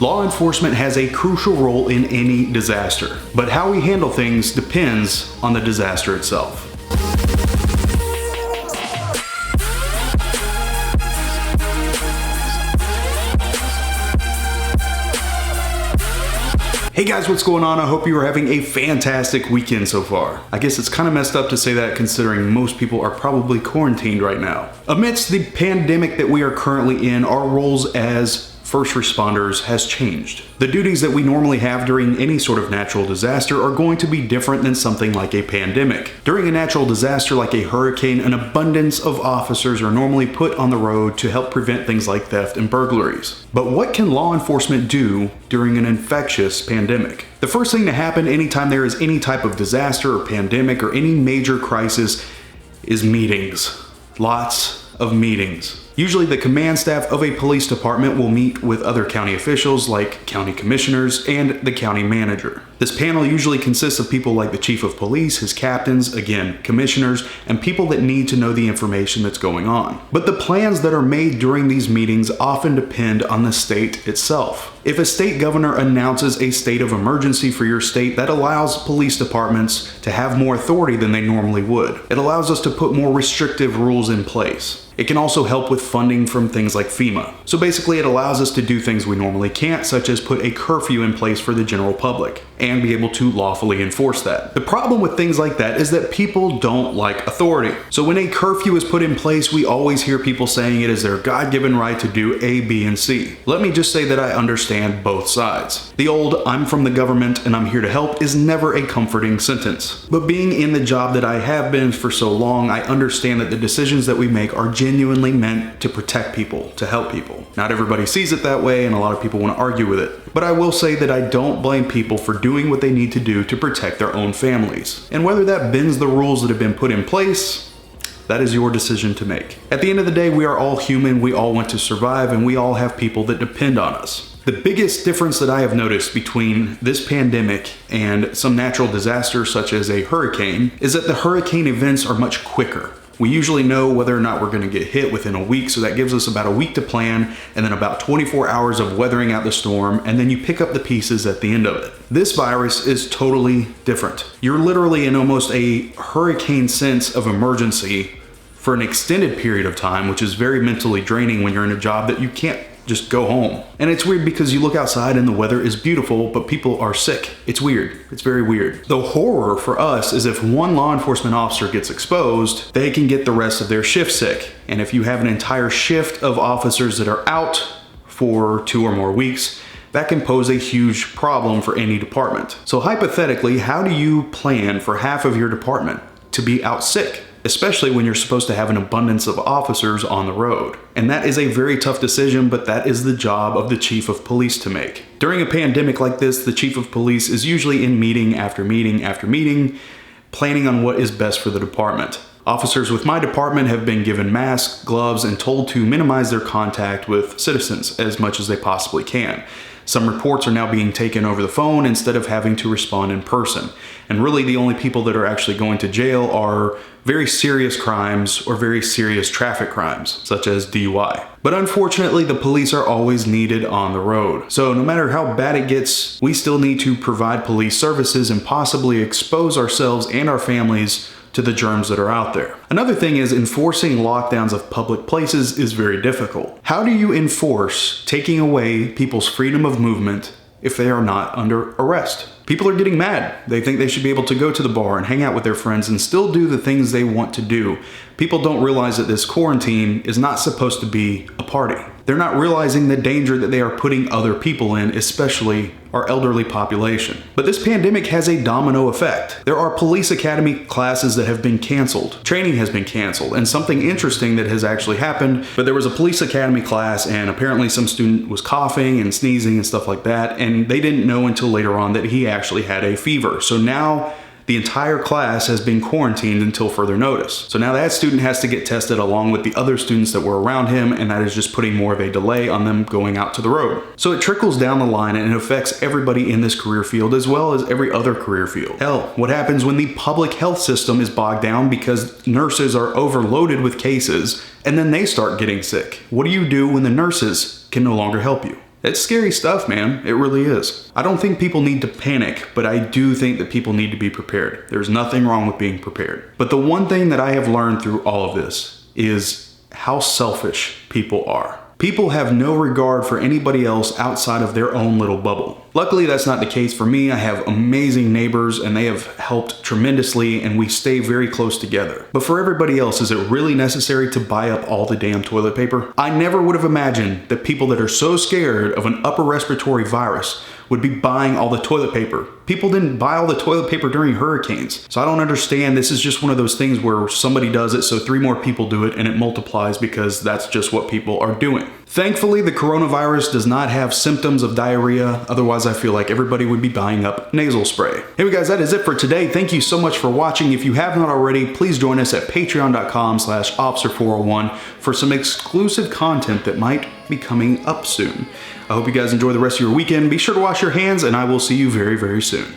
Law enforcement has a crucial role in any disaster, but how we handle things depends on the disaster itself. Hey guys, what's going on? I hope you are having a fantastic weekend so far. I guess it's kind of messed up to say that considering most people are probably quarantined right now. Amidst the pandemic that we are currently in, our roles as first responders has changed. The duties that we normally have during any sort of natural disaster are going to be different than something like a pandemic. During a natural disaster like a hurricane, an abundance of officers are normally put on the road to help prevent things like theft and burglaries. But what can law enforcement do during an infectious pandemic? The first thing to happen anytime there is any type of disaster or pandemic or any major crisis is meetings. Lots of meetings. Usually the command staff of a police department will meet with other county officials like county commissioners and the county manager. This panel usually consists of people like the chief of police, his captains, again, commissioners, and people that need to know the information that's going on. But the plans that are made during these meetings often depend on the state itself. If a state governor announces a state of emergency for your state, that allows police departments to have more authority than they normally would. It allows us to put more restrictive rules in place. It can also help with funding from things like FEMA. So basically it allows us to do things we normally can't, such as put a curfew in place for the general public and be able to lawfully enforce that. The problem with things like that is that people don't like authority. So when a curfew is put in place, we always hear people saying it is their God-given right to do A, B, and C. Let me just say that I understand both sides. The old "I'm from the government and I'm here to help" is never a comforting sentence. But being in the job that I have been for so long, I understand that the decisions that we make are genuinely meant to protect people, to help people. Not everybody sees it that way and a lot of people want to argue with it. But I will say that I don't blame people for doing what they need to do to protect their own families. And whether that bends the rules that have been put in place, that is your decision to make. At the end of the day, we are all human, we all want to survive, and we all have people that depend on us. The biggest difference that I have noticed between this pandemic and some natural disaster such as a hurricane is that the hurricane events are much quicker. We usually know whether or not we're going to get hit within a week, so that gives us about a week to plan, and then about 24 hours of weathering out the storm, and then you pick up the pieces at the end of it. This virus is totally different. You're literally in almost a hurricane sense of emergency for an extended period of time, which is very mentally draining when you're in a job that you can't just go home. And it's weird because you look outside and the weather is beautiful, but people are sick. It's weird. It's very weird. The horror for us is if one law enforcement officer gets exposed, they can get the rest of their shift sick. And if you have an entire shift of officers that are out for 2 or more weeks, that can pose a huge problem for any department. So hypothetically, how do you plan for half of your department to be out sick? Especially when you're supposed to have an abundance of officers on the road. And that is a very tough decision, but that is the job of the chief of police to make. During a pandemic like this, the chief of police is usually in meeting after meeting after meeting, planning on what is best for the department. Officers with my department have been given masks, gloves, and told to minimize their contact with citizens as much as they possibly can. Some reports are now being taken over the phone instead of having to respond in person. And really the only people that are actually going to jail are very serious crimes or very serious traffic crimes, such as DUI. But unfortunately, the police are always needed on the road. So no matter how bad it gets, we still need to provide police services and possibly expose ourselves and our families to the germs that are out there. Another thing is enforcing lockdowns of public places is very difficult. How do you enforce taking away people's freedom of movement if they are not under arrest? People are getting mad. They think they should be able to go to the bar and hang out with their friends and still do the things they want to do. People don't realize that this quarantine is not supposed to be a party. They're not realizing the danger that they are putting other people in, especially our elderly population. But this pandemic has a domino effect. There are police academy classes that have been canceled. Training has been canceled, and something interesting that has actually happened, but there was a police academy class and apparently some student was coughing and sneezing and stuff like that, and they didn't know until later on that he actually had a fever. So now the entire class has been quarantined until further notice. So now that student has to get tested along with the other students that were around him, and that is just putting more of a delay on them going out to the road. So it trickles down the line and it affects everybody in this career field as well as every other career field. Hell, what happens when the public health system is bogged down because nurses are overloaded with cases and then they start getting sick? What do you do when the nurses can no longer help you? It's scary stuff, man. It really is. I don't think people need to panic, but I do think that people need to be prepared. There's nothing wrong with being prepared. But the one thing that I have learned through all of this is how selfish people are. People have no regard for anybody else outside of their own little bubble. Luckily, that's not the case for me. I have amazing neighbors and they have helped tremendously and we stay very close together. But for everybody else, is it really necessary to buy up all the damn toilet paper? I never would have imagined that people that are so scared of an upper respiratory virus would be buying all the toilet paper. People didn't buy all the toilet paper during hurricanes. So I don't understand. This is just one of those things where somebody does it, so 3 more people do it, and it multiplies because that's just what people are doing. Thankfully, the coronavirus does not have symptoms of diarrhea. Otherwise, I feel like everybody would be buying up nasal spray. Anyway, guys, that is it for today. Thank you so much for watching. If you have not already, please join us at patreon.com/officer401 for some exclusive content that might be coming up soon. I hope you guys enjoy the rest of your weekend. Be sure to wash your hands, and I will see you very, very soon.